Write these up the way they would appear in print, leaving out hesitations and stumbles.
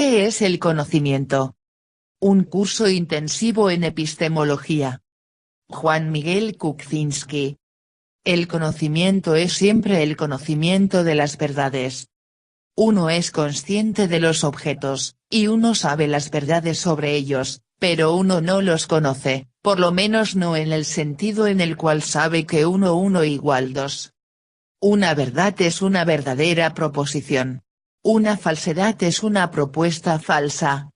¿Qué es el conocimiento? Un curso intensivo en epistemología. Juan Miguel Kuczynski. El conocimiento es siempre el conocimiento de las verdades. Uno es consciente de los objetos, y uno sabe las verdades sobre ellos, pero uno no los conoce, por lo menos no en el sentido en el cual sabe que 1 igual 2. Una verdad es una verdadera proposición. Una falsedad es una propuesta falsa.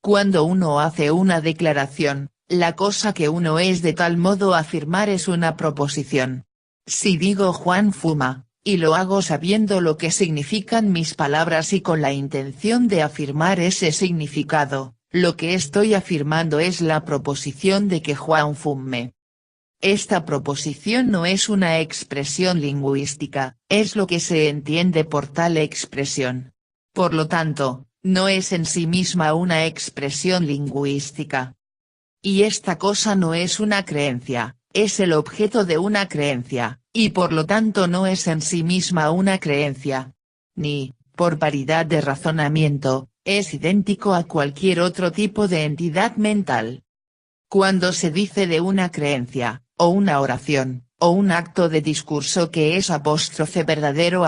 Cuando uno hace una declaración, la cosa que uno es de tal modo afirmar es una proposición. Si digo Juan fuma, y lo hago sabiendo lo que significan mis palabras y con la intención de afirmar ese significado, lo que estoy afirmando es la proposición de que Juan fume. Esta proposición no es una expresión lingüística, es lo que se entiende por tal expresión. Por lo tanto, no es en sí misma una expresión lingüística. Y esta cosa no es una creencia, es el objeto de una creencia, y por lo tanto no es en sí misma una creencia. Ni, por paridad de razonamiento, es idéntico a cualquier otro tipo de entidad mental. Cuando se dice de una creencia, o una oración, o un acto de discurso que es verdadero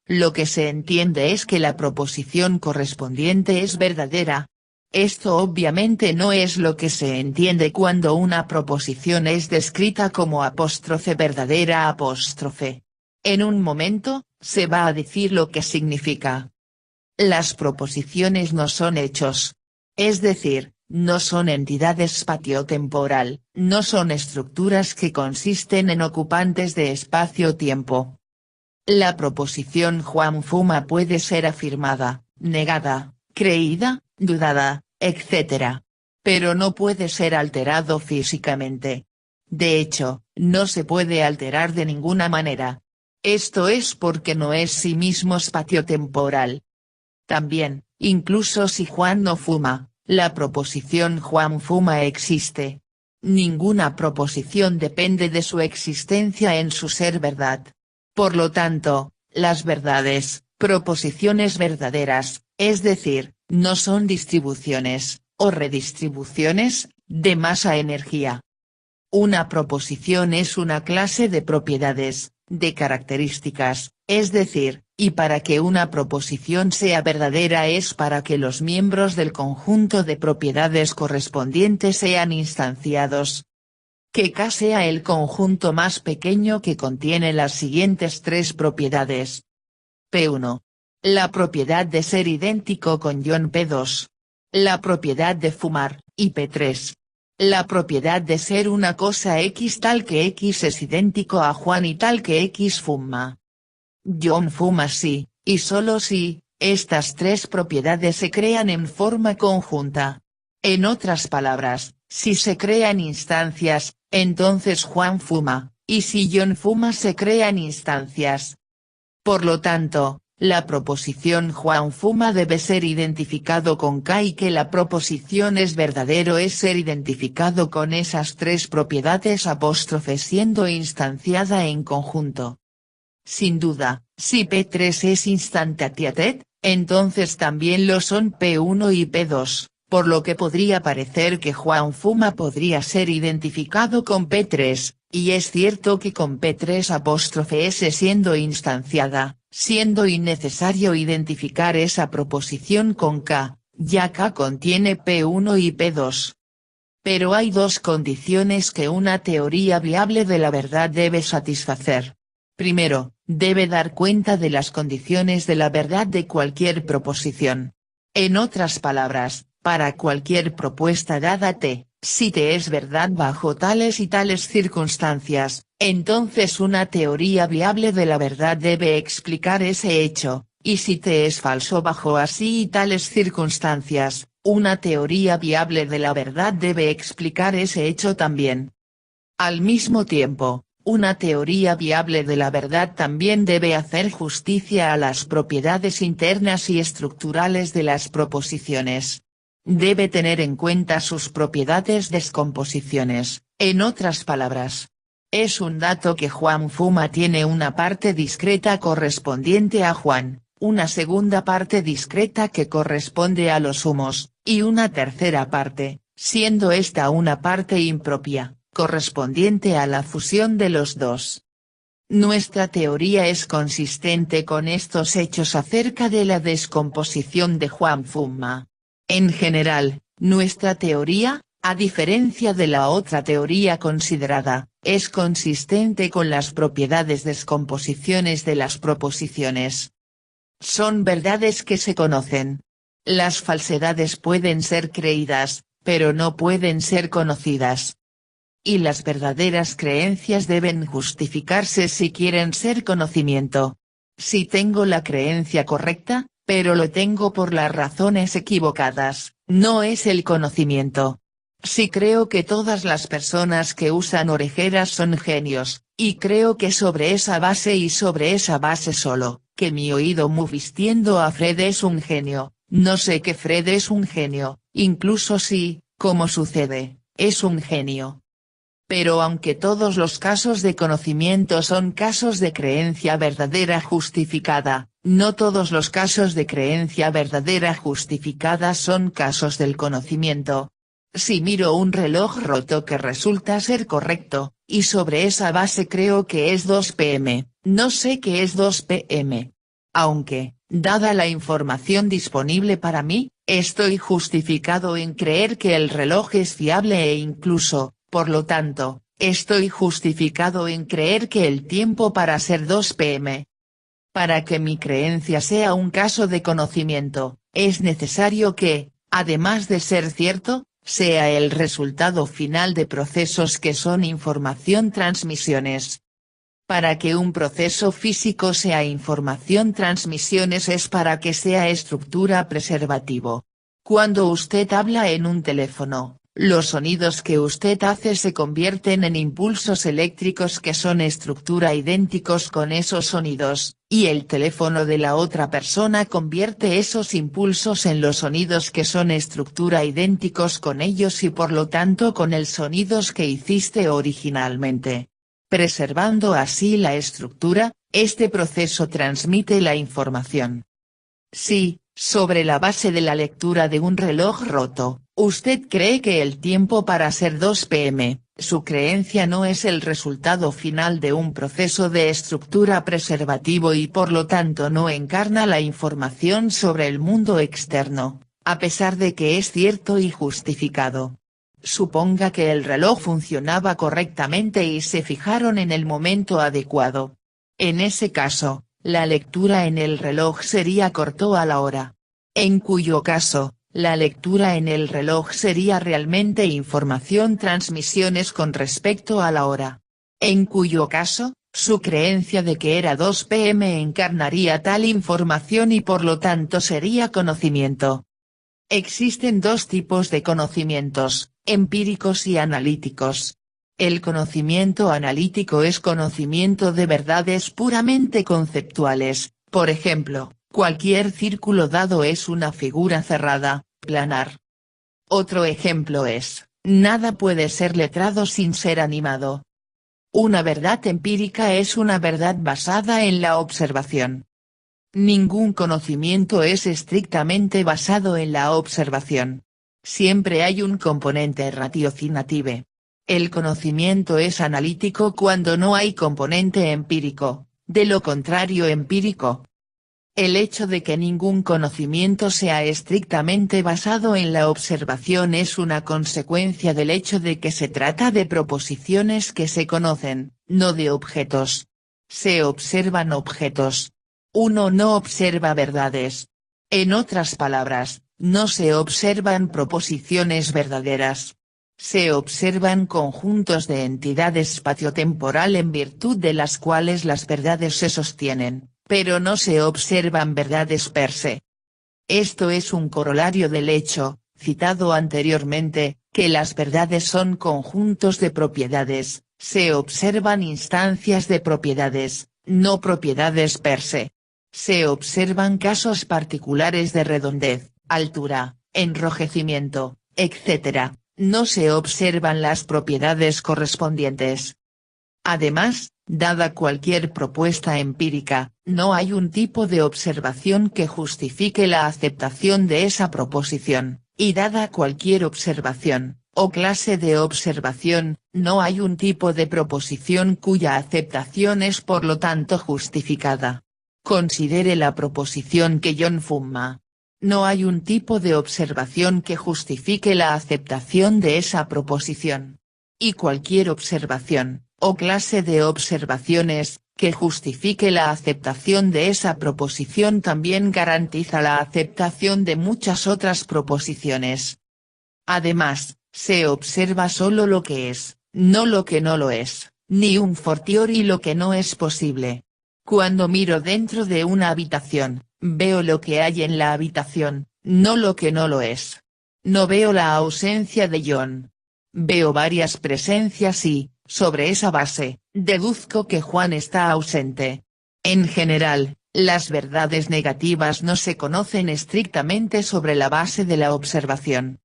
lo que se entiende es que la proposición correspondiente es verdadera. Esto obviamente no es lo que se entiende cuando una proposición es descrita como verdadera . En un momento, se va a decir lo que significa. Las proposiciones no son hechos. Es decir, no son entidades espaciotemporal, no son estructuras que consisten en ocupantes de espacio-tiempo. La proposición Juan fuma puede ser afirmada, negada, creída, dudada, etc. Pero no puede ser alterado físicamente. De hecho, no se puede alterar de ninguna manera. Esto es porque no es sí mismo espaciotemporal. También, incluso si Juan no fuma, la proposición Juan fuma existe. Ninguna proposición depende de su existencia en su ser verdad. Por lo tanto, las verdades, proposiciones verdaderas, es decir, no son distribuciones, o redistribuciones, de masa-energía. Una proposición es una clase de propiedades, de características, es decir, y para que una proposición sea verdadera es para que los miembros del conjunto de propiedades correspondientes sean instanciados. Que K sea el conjunto más pequeño que contiene las siguientes tres propiedades. P1. La propiedad de ser idéntico con John P2. La propiedad de fumar, y P3. La propiedad de ser una cosa X tal que X es idéntico a Juan y tal que X fuma. John fuma si, y solo si, estas tres propiedades se crean en forma conjunta. En otras palabras, si se crean instancias, entonces Juan fuma, y si John fuma se crean instancias. Por lo tanto, la proposición Juan fuma debe ser identificado con K y que la proposición es verdadero es ser identificado con esas tres propiedades siendo instanciada en conjunto. Sin duda, si P3 es instantiated, entonces también lo son P1 y P2, por lo que podría parecer que Juan fuma podría ser identificado con P3, y es cierto que con P3 siendo instanciada, siendo innecesario identificar esa proposición con K, ya K contiene P1 y P2. Pero hay dos condiciones que una teoría viable de la verdad debe satisfacer. Primero, debe dar cuenta de las condiciones de la verdad de cualquier proposición. En otras palabras, para cualquier propuesta dada T, si T es verdad bajo tales y tales circunstancias, entonces una teoría viable de la verdad debe explicar ese hecho, y si T es falso bajo así y tales circunstancias, una teoría viable de la verdad debe explicar ese hecho también. Al mismo tiempo, una teoría viable de la verdad también debe hacer justicia a las propiedades internas y estructurales de las proposiciones. Debe tener en cuenta sus propiedades descomposiciones, en otras palabras. Es un dato que Juan fuma tiene una parte discreta correspondiente a Juan, una segunda parte discreta que corresponde a los humos, y una tercera parte, siendo esta una parte impropia, correspondiente a la fusión de los dos. Nuestra teoría es consistente con estos hechos acerca de la descomposición de Juan Fumma. En general, nuestra teoría, a diferencia de la otra teoría considerada, es consistente con las propiedades descomposiciones de las proposiciones. Son verdades que se conocen. Las falsedades pueden ser creídas, pero no pueden ser conocidas. Y las verdaderas creencias deben justificarse si quieren ser conocimiento. Si tengo la creencia correcta, pero lo tengo por las razones equivocadas, no es el conocimiento. Si creo que todas las personas que usan orejeras son genios, y creo que sobre esa base y sobre esa base solo, que mi oído mu vistiendo a Fred es un genio, no sé que Fred es un genio, incluso si, como sucede, es un genio. Pero aunque todos los casos de conocimiento son casos de creencia verdadera justificada, no todos los casos de creencia verdadera justificada son casos del conocimiento. Si miro un reloj roto que resulta ser correcto, y sobre esa base creo que es 2 p.m., no sé que es 2 p.m. Aunque, dada la información disponible para mí, estoy justificado en creer que el reloj es fiable e incluso, por lo tanto, estoy justificado en creer que el tiempo para ser 2 p.m. Para que mi creencia sea un caso de conocimiento, es necesario que, además de ser cierto, sea el resultado final de procesos que son información transmisiones. Para que un proceso físico sea información transmisiones es para que sea estructura preservativo. Cuando usted habla en un teléfono, los sonidos que usted hace se convierten en impulsos eléctricos que son estructura idénticos con esos sonidos, y el teléfono de la otra persona convierte esos impulsos en los sonidos que son estructura idénticos con ellos y por lo tanto con el sonidos que hiciste originalmente. Preservando así la estructura, este proceso transmite la información. Si, sobre la base de la lectura de un reloj roto, usted cree que el tiempo para ser 2 p.m., su creencia no es el resultado final de un proceso de estructura preservativo y por lo tanto no encarna la información sobre el mundo externo, a pesar de que es cierto y justificado. Suponga que el reloj funcionaba correctamente y se fijaron en el momento adecuado. En ese caso, la lectura en el reloj sería corto a la hora. En cuyo caso, la lectura en el reloj sería realmente información transmisiones con respecto a la hora. En cuyo caso, su creencia de que era 2 p.m. encarnaría tal información y por lo tanto sería conocimiento. Existen dos tipos de conocimientos, empíricos y analíticos. El conocimiento analítico es conocimiento de verdades puramente conceptuales, por ejemplo, cualquier círculo dado es una figura cerrada, planar. Otro ejemplo es, nada puede ser letrado sin ser animado. Una verdad empírica es una verdad basada en la observación. Ningún conocimiento es estrictamente basado en la observación. Siempre hay un componente ratiocinative. El conocimiento es analítico cuando no hay componente empírico, de lo contrario empírico. El hecho de que ningún conocimiento sea estrictamente basado en la observación es una consecuencia del hecho de que se trata de proposiciones que se conocen, no de objetos. Se observan objetos. Uno no observa verdades. En otras palabras, no se observan proposiciones verdaderas. Se observan conjuntos de entidad espaciotemporal en virtud de las cuales las verdades se sostienen, pero no se observan verdades per se. Esto es un corolario del hecho, citado anteriormente, que las verdades son conjuntos de propiedades, se observan instancias de propiedades, no propiedades per se. Se observan casos particulares de redondez, altura, enrojecimiento, etc., no se observan las propiedades correspondientes. Además, Dada cualquier propuesta empírica, no hay un tipo de observación que justifique la aceptación de esa proposición, y dada cualquier observación, o clase de observación, no hay un tipo de proposición cuya aceptación es por lo tanto justificada. Considere la proposición que John fuma. No hay un tipo de observación que justifique la aceptación de esa proposición. Y cualquier observación, o clase de observaciones, que justifique la aceptación de esa proposición también garantiza la aceptación de muchas otras proposiciones. Además, se observa solo lo que es, no lo que no lo es, ni un fortiori lo que no es posible. Cuando miro dentro de una habitación, veo lo que hay en la habitación, no lo que no lo es. No veo la ausencia de John. Veo varias presencias y, sobre esa base, deduzco que Juan está ausente. En general, las verdades negativas no se conocen estrictamente sobre la base de la observación.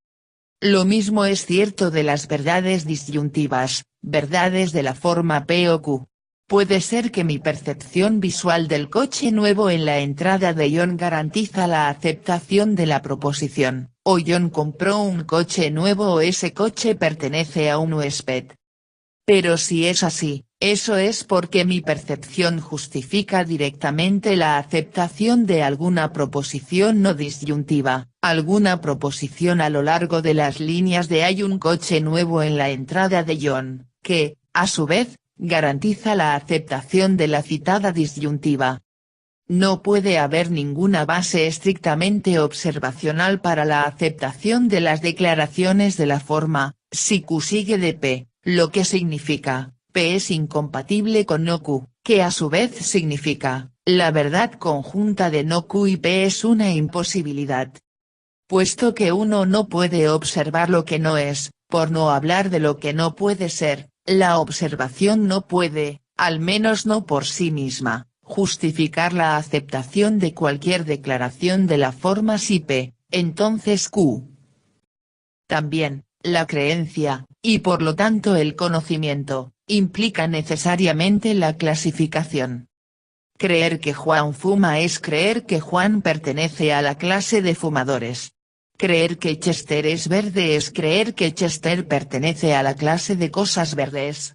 Lo mismo es cierto de las verdades disyuntivas, verdades de la forma P o Q. Puede ser que mi percepción visual del coche nuevo en la entrada de John garantiza la aceptación de la proposición, o John compró un coche nuevo o ese coche pertenece a un huésped. Pero si es así, eso es porque mi percepción justifica directamente la aceptación de alguna proposición no disyuntiva, alguna proposición a lo largo de las líneas de hay un coche nuevo en la entrada de John, que, a su vez, garantiza la aceptación de la citada disyuntiva. No puede haber ninguna base estrictamente observacional para la aceptación de las declaraciones de la forma, si Q sigue de P, lo que significa, P es incompatible con no Q, que a su vez significa, la verdad conjunta de no Q y P es una imposibilidad. Puesto que uno no puede observar lo que no es, por no hablar de lo que no puede ser, la observación no puede, al menos no por sí misma, justificar la aceptación de cualquier declaración de la forma si P, entonces Q. También, la creencia, y por lo tanto el conocimiento, implica necesariamente la clasificación. Creer que Juan fuma es creer que Juan pertenece a la clase de fumadores. Creer que Chester es verde es creer que Chester pertenece a la clase de cosas verdes.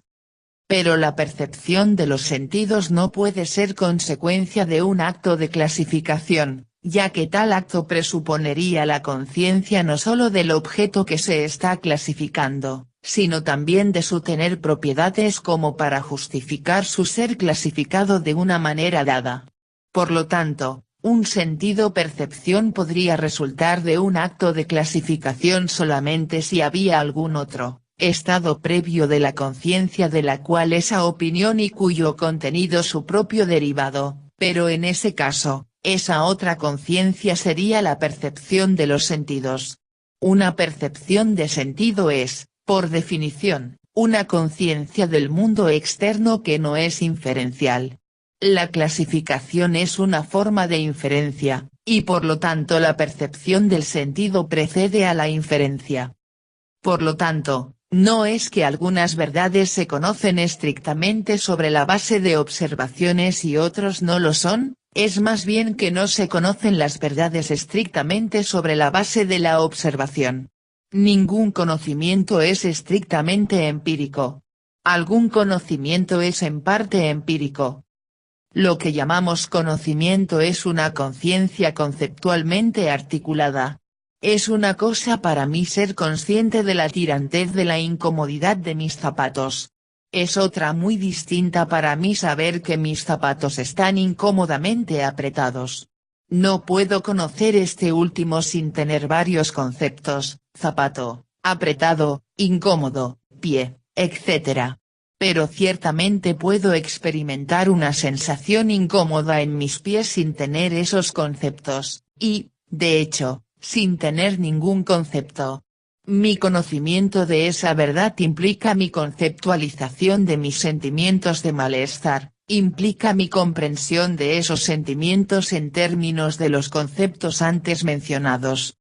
Pero la percepción de los sentidos no puede ser consecuencia de un acto de clasificación, ya que tal acto presuponería la conciencia no solo del objeto que se está clasificando, sino también de su tener propiedades como para justificar su ser clasificado de una manera dada. Por lo tanto, un sentido-percepción podría resultar de un acto de clasificación solamente si había algún otro estado previo de la conciencia de la cual esa opinión y cuyo contenido su propio derivado, pero en ese caso, esa otra conciencia sería la percepción de los sentidos. Una percepción de sentido es, por definición, una conciencia del mundo externo que no es inferencial. La clasificación es una forma de inferencia, y por lo tanto la percepción del sentido precede a la inferencia. Por lo tanto, no es que algunas verdades se conocen estrictamente sobre la base de observaciones y otros no lo son, es más bien que no se conocen las verdades estrictamente sobre la base de la observación. Ningún conocimiento es estrictamente empírico. Algún conocimiento es en parte empírico. Lo que llamamos conocimiento es una conciencia conceptualmente articulada. Es una cosa para mí ser consciente de la tirantez de la incomodidad de mis zapatos. Es otra muy distinta para mí saber que mis zapatos están incómodamente apretados. No puedo conocer este último sin tener varios conceptos, zapato, apretado, incómodo, pie, etc. Pero ciertamente puedo experimentar una sensación incómoda en mis pies sin tener esos conceptos, y, de hecho, sin tener ningún concepto. Mi conocimiento de esa verdad implica mi conceptualización de mis sentimientos de malestar, implica mi comprensión de esos sentimientos en términos de los conceptos antes mencionados.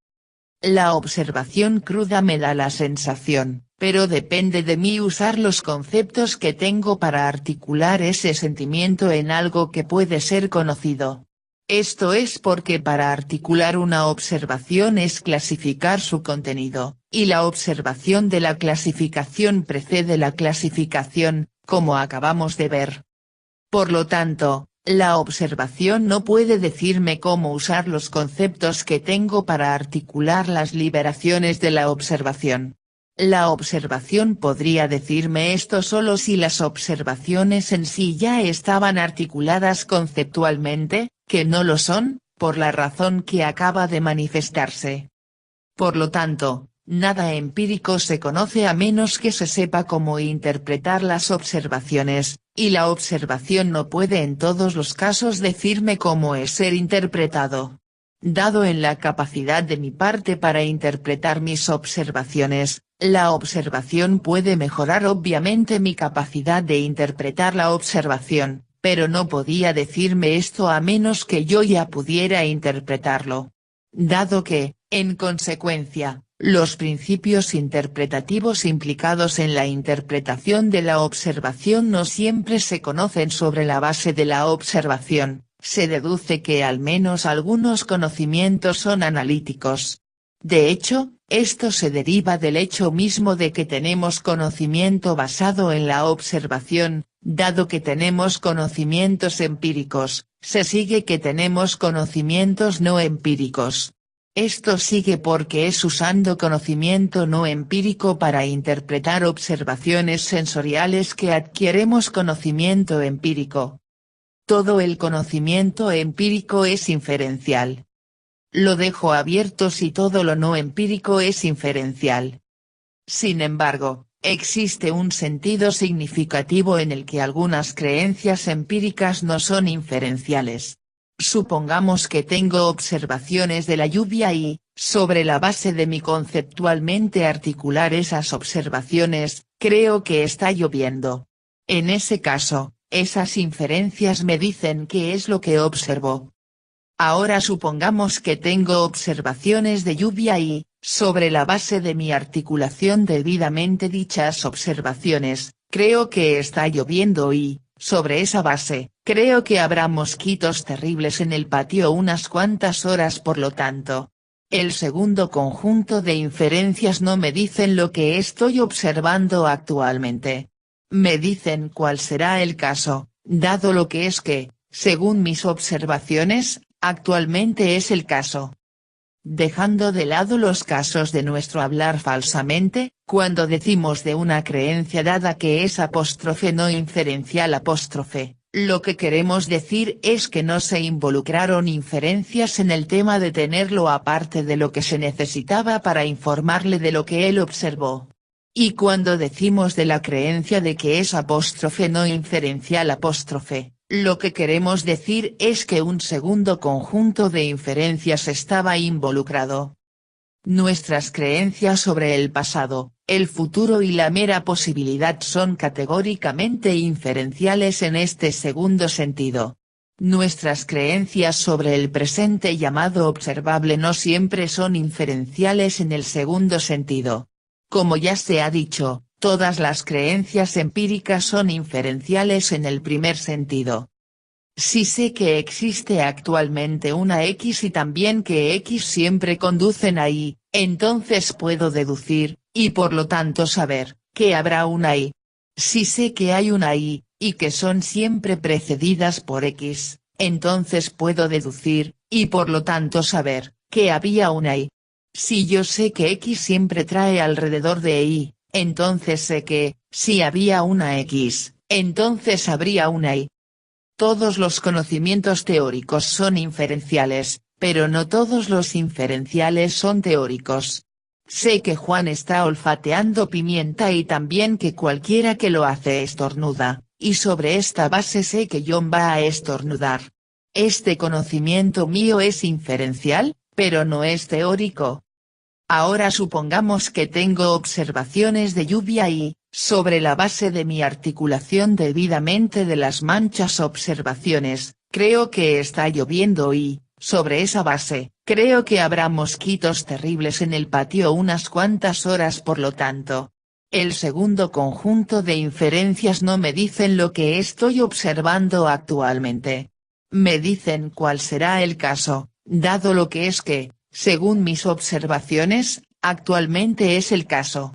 La observación cruda me da la sensación, pero depende de mí usar los conceptos que tengo para articular ese sentimiento en algo que puede ser conocido. Esto es porque para articular una observación es clasificar su contenido, y la observación de la clasificación precede la clasificación, como acabamos de ver. Por lo tanto, la observación no puede decirme cómo usar los conceptos que tengo para articular las liberaciones de la observación. La observación podría decirme esto solo si las observaciones en sí ya estaban articuladas conceptualmente, que no lo son, por la razón que acaba de manifestarse. Por lo tanto, nada empírico se conoce a menos que se sepa cómo interpretar las observaciones, y la observación no puede en todos los casos decirme cómo es ser interpretado. Dado en la capacidad de mi parte para interpretar mis observaciones, la observación puede mejorar obviamente mi capacidad de interpretar la observación, pero no podía decirme esto a menos que yo ya pudiera interpretarlo. Dado que, en consecuencia, los principios interpretativos implicados en la interpretación de la observación no siempre se conocen sobre la base de la observación, se deduce que al menos algunos conocimientos son analíticos. De hecho, esto se deriva del hecho mismo de que tenemos conocimiento basado en la observación, dado que tenemos conocimientos empíricos, se sigue que tenemos conocimientos no empíricos. Esto sigue porque es usando conocimiento no empírico para interpretar observaciones sensoriales que adquirimos conocimiento empírico. Todo el conocimiento empírico es inferencial. Lo dejo abierto si todo lo no empírico es inferencial. Sin embargo, existe un sentido significativo en el que algunas creencias empíricas no son inferenciales. Supongamos que tengo observaciones de la lluvia y, sobre la base de mi conceptualmente articular esas observaciones, creo que está lloviendo. En ese caso, esas inferencias me dicen qué es lo que observo. Ahora supongamos que tengo observaciones de lluvia y, sobre la base de mi articulación debidamente dichas observaciones, creo que está lloviendo y, sobre esa base, creo que habrá mosquitos terribles en el patio unas cuantas horas. Por lo tanto, el segundo conjunto de inferencias no me dicen lo que estoy observando actualmente. Me dicen cuál será el caso, dado lo que es que, según mis observaciones, actualmente es el caso. Dejando de lado los casos de nuestro hablar falsamente, cuando decimos de una creencia dada que es apóstrofe no inferencial apóstrofe, lo que queremos decir es que no se involucraron inferencias en el tema de tenerlo aparte de lo que se necesitaba para informarle de lo que él observó. Y cuando decimos de la creencia de que es apóstrofe no inferencial apóstrofe, lo que queremos decir es que un segundo conjunto de inferencias estaba involucrado. Nuestras creencias sobre el pasado, el futuro y la mera posibilidad son categóricamente inferenciales en este segundo sentido. Nuestras creencias sobre el presente llamado observable no siempre son inferenciales en el segundo sentido. Como ya se ha dicho, todas las creencias empíricas son inferenciales en el primer sentido. Si sé que existe actualmente una X y también que X siempre conducen a Y, entonces puedo deducir, y por lo tanto saber, que habrá una Y. Si sé que hay una Y, y que son siempre precedidas por X, entonces puedo deducir, y por lo tanto saber, que había una Y. Si yo sé que X siempre trae alrededor de Y, entonces sé que, si había una X, entonces habría una Y. Todos los conocimientos teóricos son inferenciales, pero no todos los inferenciales son teóricos. Sé que Juan está olfateando pimienta y también que cualquiera que lo hace estornuda, y sobre esta base sé que John va a estornudar. Este conocimiento mío es inferencial, pero no es teórico. Ahora supongamos que tengo observaciones de lluvia y, sobre la base de mi articulación debidamente de las manchas observaciones, creo que está lloviendo y, sobre esa base, creo que habrá mosquitos terribles en el patio unas cuantas horas por lo tanto. El segundo conjunto de inferencias no me dicen lo que estoy observando actualmente. Me dicen cuál será el caso, dado lo que es que, según mis observaciones, actualmente es el caso.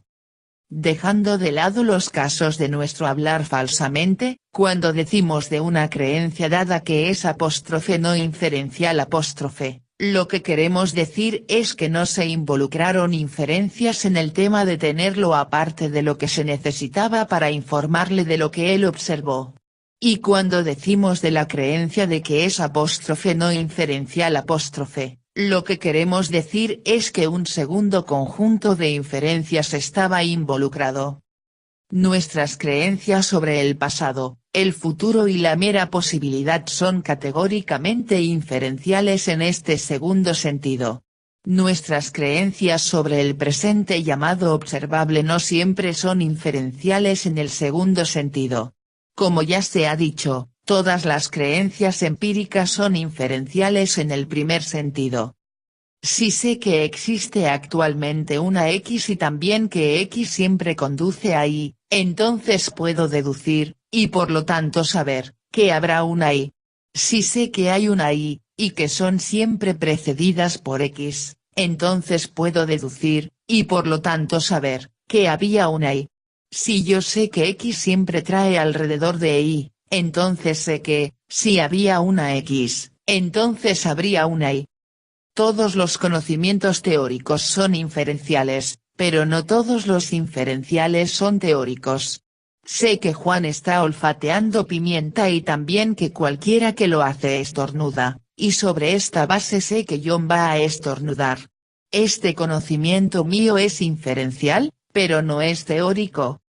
Dejando de lado los casos de nuestro hablar falsamente, cuando decimos de una creencia dada que es apóstrofe no inferencial apóstrofe, lo que queremos decir es que no se involucraron inferencias en el tema de tenerlo aparte de lo que se necesitaba para informarle de lo que él observó. Y cuando decimos de la creencia de que es apóstrofe no inferencial apóstrofe, lo que queremos decir es que un segundo conjunto de inferencias estaba involucrado. Nuestras creencias sobre el pasado, el futuro y la mera posibilidad son categóricamente inferenciales en este segundo sentido. Nuestras creencias sobre el presente llamado observable no siempre son inferenciales en el segundo sentido. Como ya se ha dicho, todas las creencias empíricas son inferenciales en el primer sentido. Si sé que existe actualmente una X y también que X siempre conduce a Y, entonces puedo deducir, y por lo tanto saber, que habrá una Y. Si sé que hay una Y, y que son siempre precedidas por X, entonces puedo deducir, y por lo tanto saber, que había una Y. Si yo sé que X siempre trae alrededor de Y, entonces sé que, si había una X, entonces habría una Y. Todos los conocimientos teóricos son inferenciales, pero no todos los inferenciales son teóricos. Sé que Juan está olfateando pimienta y también que cualquiera que lo hace estornuda, y sobre esta base sé que John va a estornudar. Este conocimiento mío es inferencial, pero no es teórico.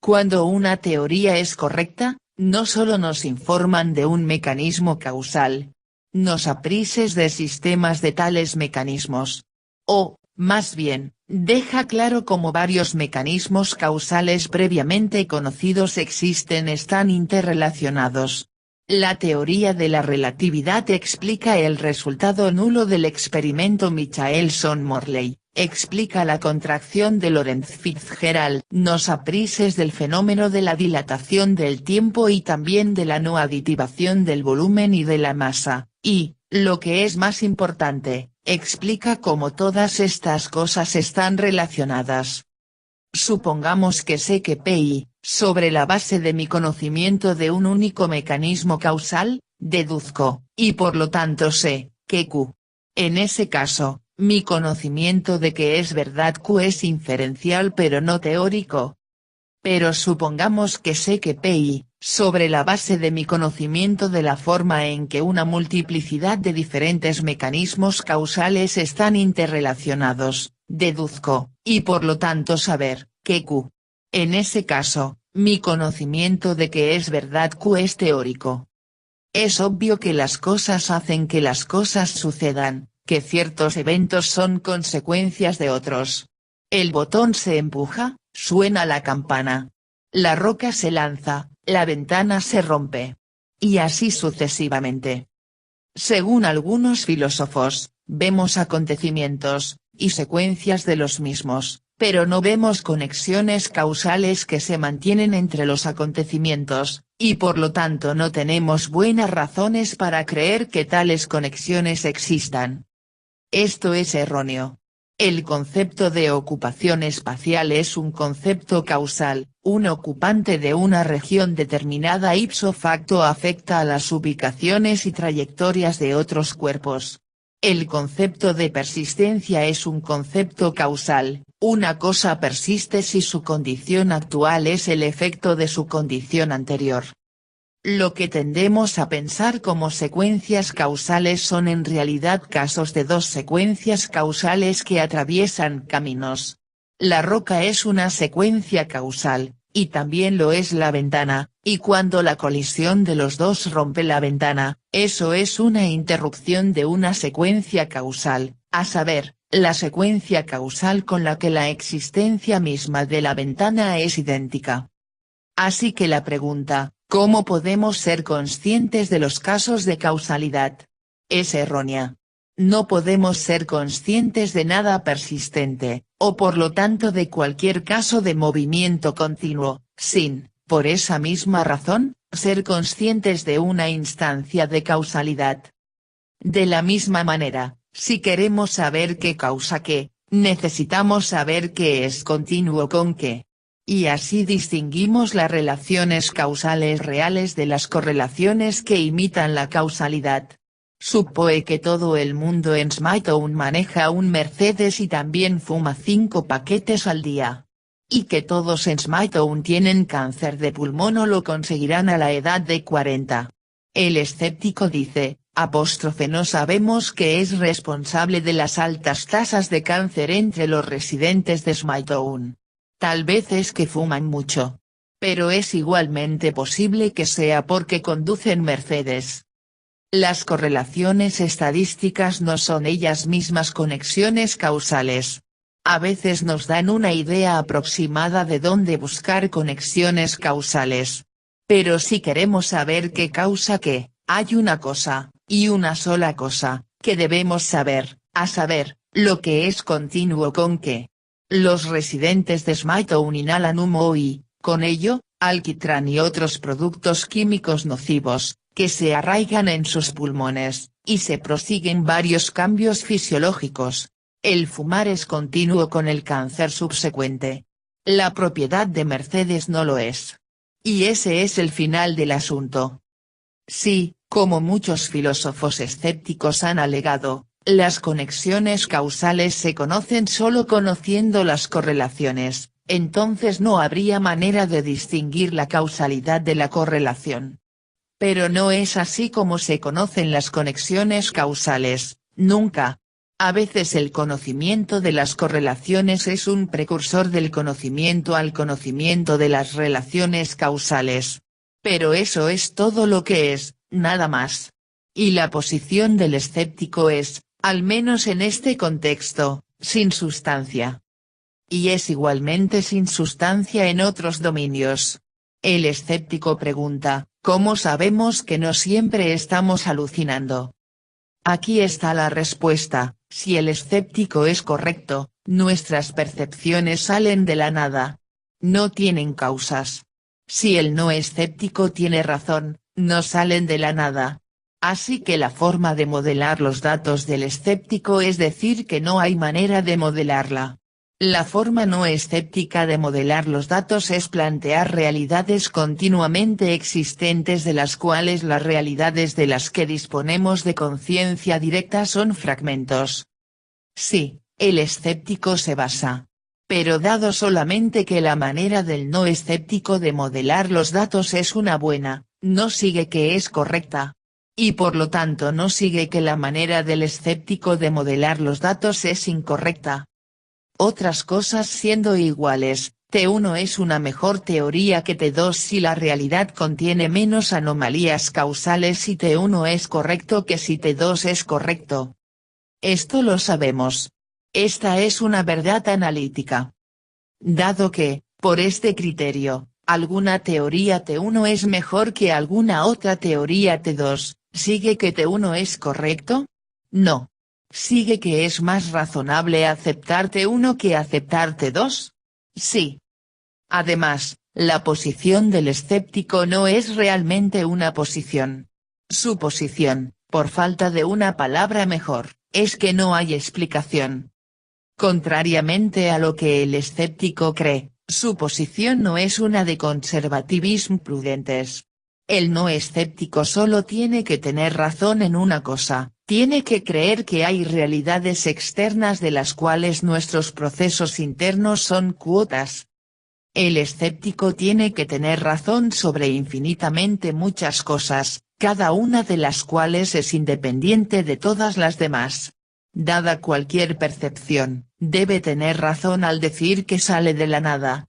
Cuando una teoría es correcta, no solo nos informan de un mecanismo causal, nos aprises de sistemas de tales mecanismos. O, más bien, deja claro cómo varios mecanismos causales previamente conocidos están interrelacionados. La teoría de la relatividad explica el resultado nulo del experimento Michelson-Morley, explica la contracción de Lorentz-Fitzgerald, nos aprises del fenómeno de la dilatación del tiempo y también de la no aditivación del volumen y de la masa. Y, lo que es más importante, explica cómo todas estas cosas están relacionadas. Supongamos que sé que Pi, sobre la base de mi conocimiento de un único mecanismo causal, deduzco, y por lo tanto sé, que Q. En ese caso, mi conocimiento de que es verdad Q es inferencial pero no teórico. Pero supongamos que sé que Pi, sobre la base de mi conocimiento de la forma en que una multiplicidad de diferentes mecanismos causales están interrelacionados, deduzco, y por lo tanto saber, que Q. En ese caso, mi conocimiento de que es verdad Q es teórico. Es obvio que las cosas hacen que las cosas sucedan, que ciertos eventos son consecuencias de otros. El botón se empuja, suena la campana. La roca se lanza, la ventana se rompe. Y así sucesivamente. Según algunos filósofos, vemos acontecimientos, y secuencias de los mismos, pero no vemos conexiones causales que se mantienen entre los acontecimientos, y por lo tanto no tenemos buenas razones para creer que tales conexiones existan. Esto es erróneo. El concepto de ocupación espacial es un concepto causal, un ocupante de una región determinada ipso facto afecta a las ubicaciones y trayectorias de otros cuerpos. El concepto de persistencia es un concepto causal, una cosa persiste si su condición actual es el efecto de su condición anterior. Lo que tendemos a pensar como secuencias causales son en realidad casos de dos secuencias causales que atraviesan caminos. La roca es una secuencia causal, y también lo es la ventana, y cuando la colisión de los dos rompe la ventana, eso es una interrupción de una secuencia causal, a saber, la secuencia causal con la que la existencia misma de la ventana es idéntica. Así que la pregunta, ¿cómo podemos ser conscientes de los casos de causalidad? es errónea. No podemos ser conscientes de nada persistente, o por lo tanto de cualquier caso de movimiento continuo, sin, por esa misma razón, ser conscientes de una instancia de causalidad. De la misma manera, si queremos saber qué causa qué, necesitamos saber qué es continuo con qué. Y así distinguimos las relaciones causales reales de las correlaciones que imitan la causalidad. Supone que todo el mundo en Smithtown maneja un Mercedes y también fuma 5 paquetes al día. Y que todos en Smithtown tienen cáncer de pulmón o lo conseguirán a la edad de 40. El escéptico dice, no sabemos qué es responsable de las altas tasas de cáncer entre los residentes de Smithtown. Tal vez es que fuman mucho. Pero es igualmente posible que sea porque conducen Mercedes. Las correlaciones estadísticas no son ellas mismas conexiones causales. A veces nos dan una idea aproximada de dónde buscar conexiones causales. Pero si queremos saber qué causa qué, hay una cosa, y una sola cosa, que debemos saber, a saber, lo que es continuo con qué. Los residentes de Smithtown inhalan humo y, con ello, alquitrán y otros productos químicos nocivos, que se arraigan en sus pulmones, y se prosiguen varios cambios fisiológicos. El fumar es continuo con el cáncer subsecuente. La propiedad de Mercedes no lo es. Y ese es el final del asunto. Sí, como muchos filósofos escépticos han alegado, las conexiones causales se conocen solo conociendo las correlaciones, entonces no habría manera de distinguir la causalidad de la correlación. Pero no es así como se conocen las conexiones causales, nunca. A veces el conocimiento de las correlaciones es un precursor del conocimiento al conocimiento de las relaciones causales. Pero eso es todo lo que es, nada más. Y la posición del escéptico es, al menos en este contexto, sin sustancia. Y es igualmente sin sustancia en otros dominios. El escéptico pregunta, ¿cómo sabemos que no siempre estamos alucinando? Aquí está la respuesta, si el escéptico es correcto, nuestras percepciones salen de la nada. No tienen causas. Si el no escéptico tiene razón, no salen de la nada. Así que la forma de modelar los datos del escéptico es decir que no hay manera de modelarla. La forma no escéptica de modelar los datos es plantear realidades continuamente existentes de las cuales las realidades de las que disponemos de conciencia directa son fragmentos. Sí, el escéptico se basa. Pero dado solamente que la manera del no escéptico de modelar los datos es una buena, no sigue que es correcta. Y por lo tanto no sigue que la manera del escéptico de modelar los datos es incorrecta. Otras cosas siendo iguales, T1 es una mejor teoría que T2 si la realidad contiene menos anomalías causales y T1 es correcto que si T2 es correcto. Esto lo sabemos. Esta es una verdad analítica. Dado que, por este criterio, alguna teoría T1 es mejor que alguna otra teoría T2, ¿sigue que T1 es correcto? No. ¿Sigue que es más razonable aceptar T1 que aceptar T2? Sí. Además, la posición del escéptico no es realmente una posición. Su posición, por falta de una palabra mejor, es que no hay explicación. Contrariamente a lo que el escéptico cree, su posición no es una de conservativismo prudentes. El no escéptico solo tiene que tener razón en una cosa, tiene que creer que hay realidades externas de las cuales nuestros procesos internos son cuotas. El escéptico tiene que tener razón sobre infinitamente muchas cosas, cada una de las cuales es independiente de todas las demás. Dada cualquier percepción, debe tener razón al decir que sale de la nada.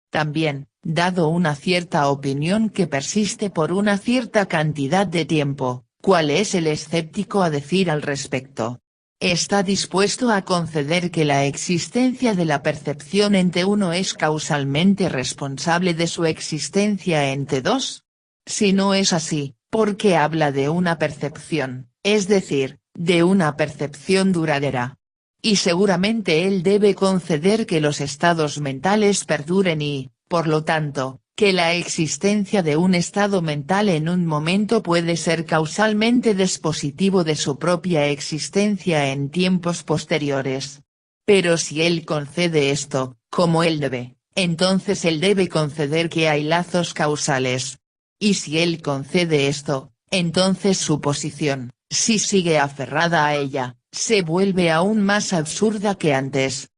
También, dado una cierta opinión que persiste por una cierta cantidad de tiempo, ¿cuál es el escéptico a decir al respecto? ¿Está dispuesto a conceder que la existencia de la percepción en T1 es causalmente responsable de su existencia en T2? Si no es así, ¿por qué habla de una percepción? es decir, de una percepción duradera. Y seguramente él debe conceder que los estados mentales perduren y, por lo tanto, que la existencia de un estado mental en un momento puede ser causalmente dispositivo de su propia existencia en tiempos posteriores. Pero si él concede esto, como él debe, entonces él debe conceder que hay lazos causales. Y si él concede esto, entonces su posición, si sigue aferrada a ella, se vuelve aún más absurda que antes.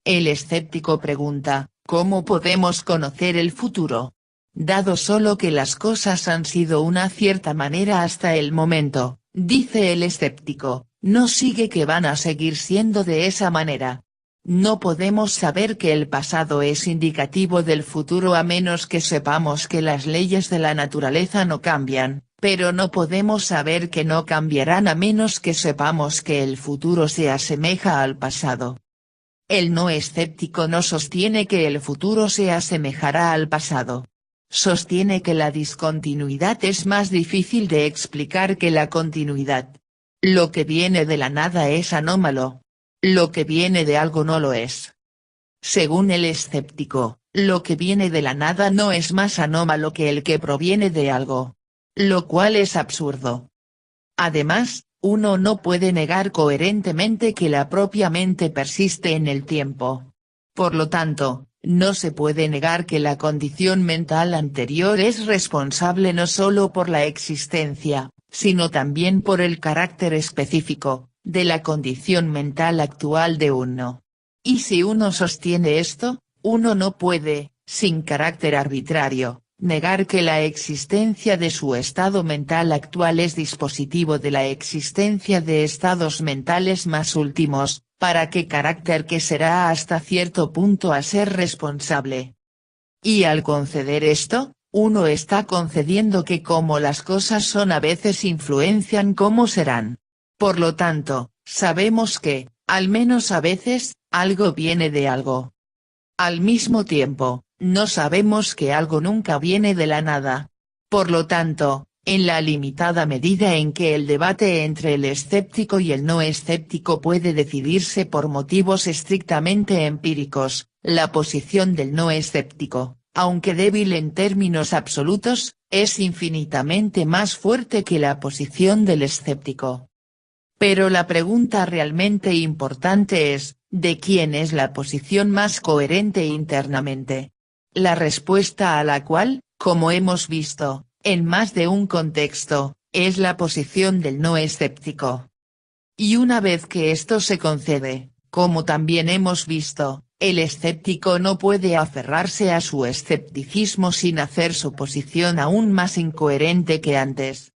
El escéptico pregunta, ¿cómo podemos conocer el futuro? Dado solo que las cosas han sido una cierta manera hasta el momento, dice el escéptico, no sigue que van a seguir siendo de esa manera. No podemos saber que el pasado es indicativo del futuro a menos que sepamos que las leyes de la naturaleza no cambian, pero no podemos saber que no cambiarán a menos que sepamos que el futuro se asemeja al pasado. El no escéptico no sostiene que el futuro se asemejará al pasado. Sostiene que la discontinuidad es más difícil de explicar que la continuidad. Lo que viene de la nada es anómalo. Lo que viene de algo no lo es. Según el escéptico, lo que viene de la nada no es más anómalo que el que proviene de algo. Lo cual es absurdo. Además, uno no puede negar coherentemente que la propia mente persiste en el tiempo. Por lo tanto, no se puede negar que la condición mental anterior es responsable no solo por la existencia, sino también por el carácter específico, de la condición mental actual de uno. Y si uno sostiene esto, uno no puede, sin carácter arbitrario, negar que la existencia de su estado mental actual es dispositivo de la existencia de estados mentales más últimos, para qué carácter que será hasta cierto punto a ser responsable. Y al conceder esto, uno está concediendo que como las cosas son a veces influencian cómo serán. Por lo tanto, sabemos que, al menos a veces, algo viene de algo. Al mismo tiempo, no sabemos que algo nunca viene de la nada. Por lo tanto, en la limitada medida en que el debate entre el escéptico y el no escéptico puede decidirse por motivos estrictamente empíricos, la posición del no escéptico, aunque débil en términos absolutos, es infinitamente más fuerte que la posición del escéptico. Pero la pregunta realmente importante es, ¿de quién es la posición más coherente internamente? La respuesta a la cual, como hemos visto, en más de un contexto, es la posición del no escéptico. Y una vez que esto se concede, como también hemos visto, el escéptico no puede aferrarse a su escepticismo sin hacer su posición aún más incoherente que antes.